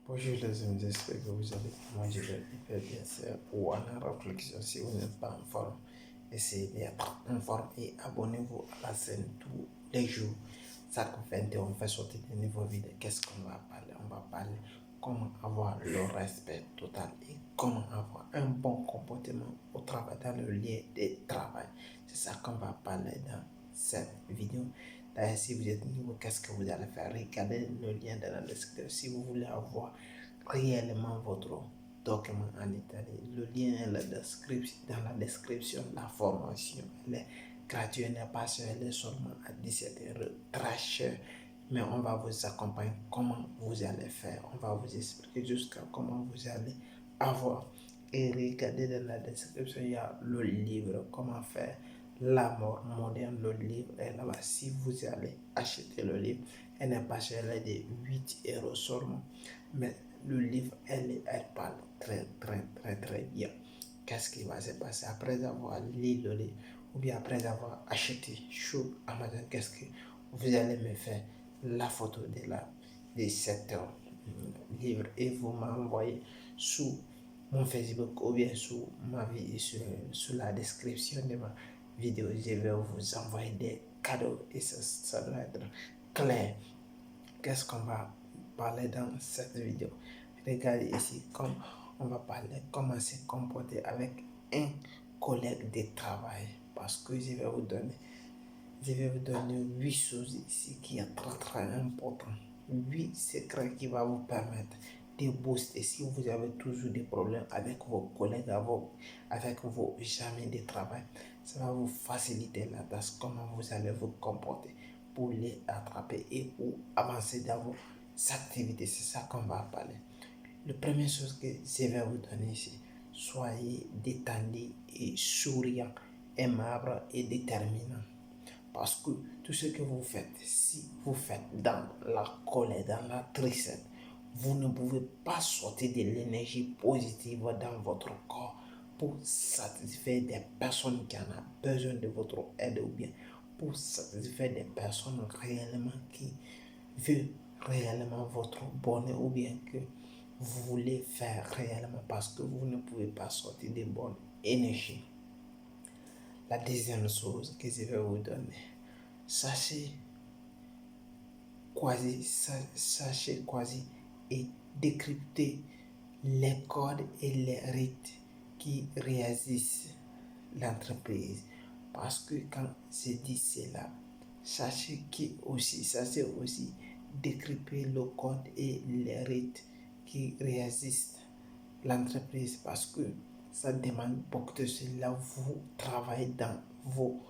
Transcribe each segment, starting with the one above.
Bonjour les amis, j'espère que vous allez bien. Moi je vais hyper bien. C'est ou en réflexion. Si vous n'êtes pas en forme, essayez d'être en forme et abonnez-vous à la chaîne tous les jours. Chaque 21, on fait sortir de nouveaux vidéos. Qu'est-ce qu'on va parler? On va parler comment avoir le respect total et comment avoir un bon comportement au travail, dans le lieu de travail. C'est ça qu'on va parler dans cette vidéo. D'ailleurs, si vous êtes nouveau, qu'est-ce que vous allez faire? Regardez le lien dans la description si vous voulez avoir réellement votre document en Italie. Le lien est dans la description. La formation, elle est gratuite, elle n'est pas chère, elle est seulement à 17 euros, très cher. Mais on va vous accompagner comment vous allez faire. On va vous expliquer jusqu'à comment vous allez avoir. Et regardez dans la description, il y a le livre, comment faire la mort moderne. Le livre est là-bas. Si vous allez acheter le livre, elle n'est pas chère, elle est de 8 euros seulement. Mais le livre, elle parle très bien. Qu'est-ce qui va se passer après avoir lu le livre ou bien après avoir acheté sur Amazon? Qu'est-ce que vous allez me faire la photo de cet livre et vous m'envoyez sous mon Facebook ou bien sous ma vie, sur la description de ma vidéo. Je vais vous envoyer des cadeaux et ça doit être clair. Qu'est-ce qu'on va parler dans cette vidéo? Regardez ici, comme on va parler comment se comporter avec un collègue de travail. Parce que je vais vous donner 8 choses ici qui est très important. 8 secrets qui vont vous permettre de booster si vous avez toujours des problèmes avec vos collègues, avec vos amis de travail. Ça va vous faciliter la tâche, comment vous allez vous comporter pour les attraper et pour avancer dans vos activités. C'est ça qu'on va parler. La première chose que je vais vous donner ici, soyez détendu et souriant, aimable et déterminant. Parce que tout ce que vous faites, si vous faites dans la colère, dans la tristesse, vous ne pouvez pas sortir de l'énergie positive dans votre corps pour satisfaire des personnes qui en ont besoin de votre aide ou bien pour satisfaire des personnes réellement qui veulent réellement votre bonheur ou bien que vous voulez faire réellement parce que vous ne pouvez pas sortir de bonne énergie. La deuxième chose que je vais vous donner, sachez quasi et décrypter les codes et les rites qui réagissent l'entreprise. Parce que quand je dis cela, sachez aussi décrypter le code et les rites qui résistent l'entreprise parce que ça demande beaucoup de cela. Vous travaillez dans vos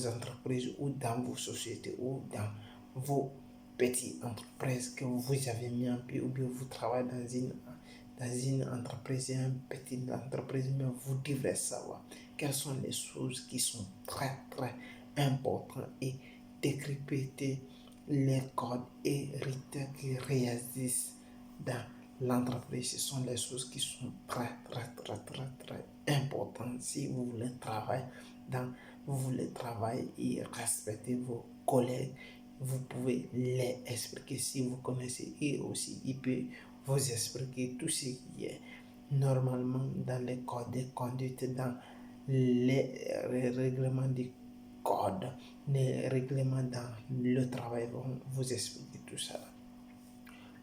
entreprises ou dans vos sociétés ou dans vos petites entreprises que vous avez mis en pied ou bien vous travaillez dans une entreprise, une petite entreprise, mais vous devrez savoir quelles sont les choses qui sont très importantes et décrypter les codes et rites qui réagissent dans l'entreprise. Ce sont les choses qui sont très importantes si vous voulez travailler et respecter vos collègues. Vous pouvez les expliquer si vous connaissez et aussi il peut vous expliquer tout ce qui est normalement dans les codes de conduite, dans les règlements du code, les règlements dans le travail vont vous expliquer tout ça.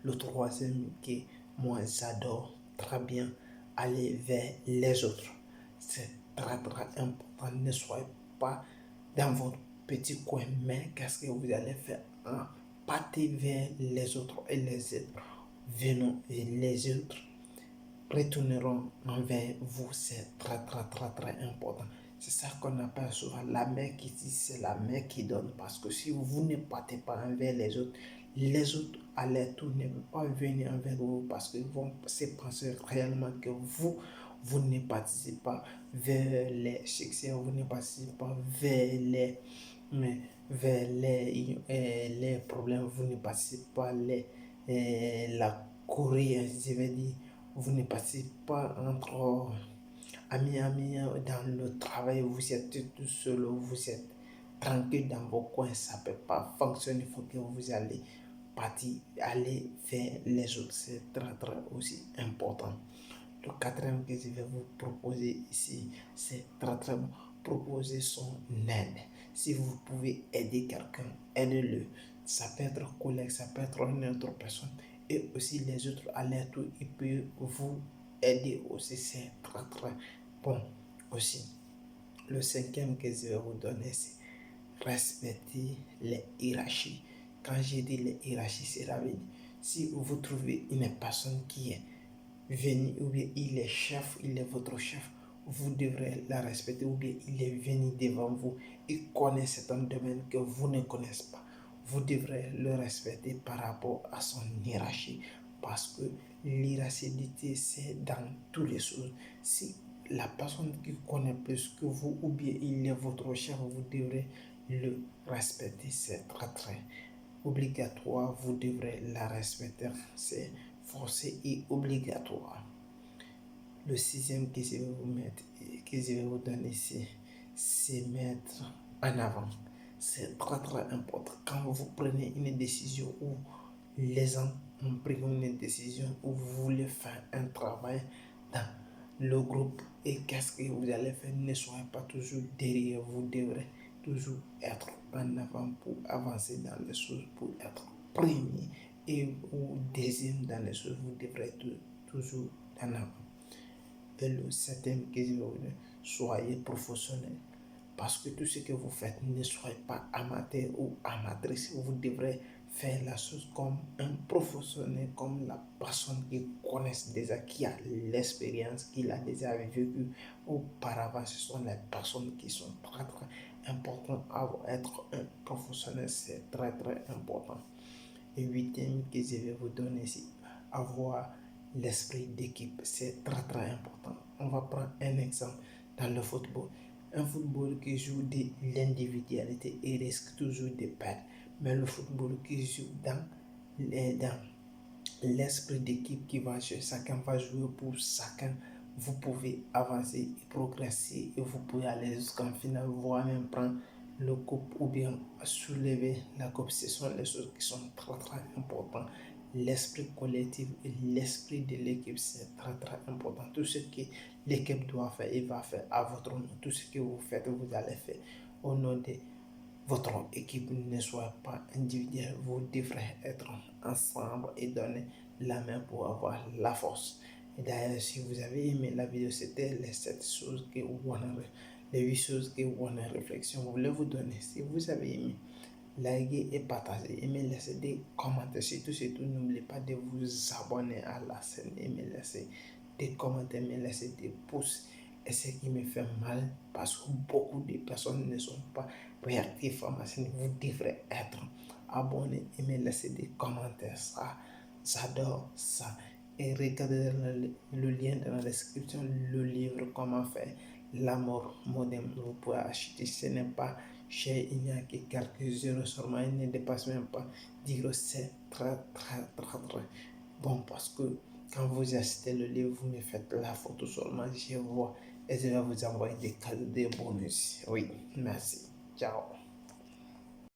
Le troisième que moi j'adore très bien, aller vers les autres. C'est très important. Ne soyez pas dans votre petit coin, mais qu'est-ce que vous allez faire? Partez vers les autres et les autres. Venons et les autres retourneront envers vous. C'est très important. C'est ça qu'on appelle souvent la main qui dit, c'est la main qui donne. Parce que si vous ne partez pas envers les autres à leur tour ne vont pas venir envers vous parce qu'ils vont se penser réellement que vous ne participez pas vers les succès, vous ne participez pas vers les problèmes, vous ne participez pas la courir, je vais dire, vous ne participez pas entre amis dans le travail, vous êtes tout seul, vous êtes tranquille dans vos coins, ça ne peut pas fonctionner. Il faut que vous allez partie, aller vers les autres. C'est très aussi important. Le quatrième que je vais vous proposer ici, c'est très bon. Proposer son aide. Si vous pouvez aider quelqu'un, aidez-le. Ça peut être un collègue, ça peut être une autre personne. Et aussi les autres à leur tour, ils peuvent vous aider aussi. C'est très bon aussi. Le cinquième que je vais vous donner, c'est respecter les hiérarchies. Quand j'ai dit les hiérarchies, c'est la vie. Si vous trouvez une personne qui est venue, ou bien il est chef, il est votre chef, vous devrez la respecter, ou bien il est venu devant vous, il connaît certains domaines que vous ne connaissez pas. Vous devrez le respecter par rapport à son hiérarchie, parce que l'hiérarchie, c'est dans toutes les choses. Si la personne qui connaît plus que vous, ou bien il est votre chef, vous devrez le respecter. C'est très obligatoire. Vous devrez la respecter. C'est forcé et obligatoire. Le sixième que je vais vous mettre, que je vais vous donner ici, c'est mettre en avant. C'est très important. Quand vous prenez une décision, ou les gens ont pris une décision, ou vous voulez faire un travail dans le groupe, et qu'est-ce que vous allez faire? Ne soyez pas toujours derrière, vous devrez toujours être en avant pour avancer dans les choses, pour être premier ou deuxième dans les choses, vous devrez être toujours en avant. Et le septième que je vais vous dire, soyez professionnel. Parce que tout ce que vous faites, ne soyez pas amateur ou amatrice. Vous devrez faire la chose comme un professionnel, comme la personne qui connaît déjà, qui a l'expérience, qui l'a déjà vécu auparavant. Ce sont les personnes qui sont très importantes à être un professionnel. C'est très important. Et huitième que je vais vous donner ici, avoir l'esprit d'équipe. C'est très important. On va prendre un exemple dans le football. Un football qui joue de l'individualité et risque toujours de perdre. Mais le football qui joue dans l'esprit d'équipe qui va jouer, chacun va jouer pour chacun. Vous pouvez avancer et progresser, et vous pouvez aller jusqu'en finale, voire même prendre le coupe, ou bien soulever la coupe. Ce sont les choses qui sont très importantes. L'esprit collectif et l'esprit de l'équipe, c'est très important. Tout ce que l'équipe doit faire, il va faire à votre nom. Tout ce que vous faites, vous allez faire au nom de votre équipe. Ne soit pas individuel, vous devrez être ensemble et donner la main pour avoir la force. Et d'ailleurs, si vous avez aimé la vidéo, c'était les 7 choses que les 8 choses que Warner Réflexion voulait vous donner. Si vous avez aimé, likez et partagez, et me laissez des commentaires. Surtout, n'oubliez pas de vous abonner à la chaîne et me laisser des commentaires, me laisser des pouces. Et ce qui me fait mal, parce que beaucoup de personnes ne sont pas réactives à ma chaîne. Vous devrez être abonné et me laisser des commentaires. Ça, j'adore ça. Et regardez le lien dans la description, le livre Comment faire l'amour moderne. Vous pouvez acheter, ce n'est pas cher, il n'y a que quelques euros seulement, il ne dépasse même pas 10 euros. C'est très bon, parce que quand vous achetez le livre, vous me faites la photo seulement, je vois, et je vais vous envoyer des cadeaux, des bonus. Oui, merci. Ciao.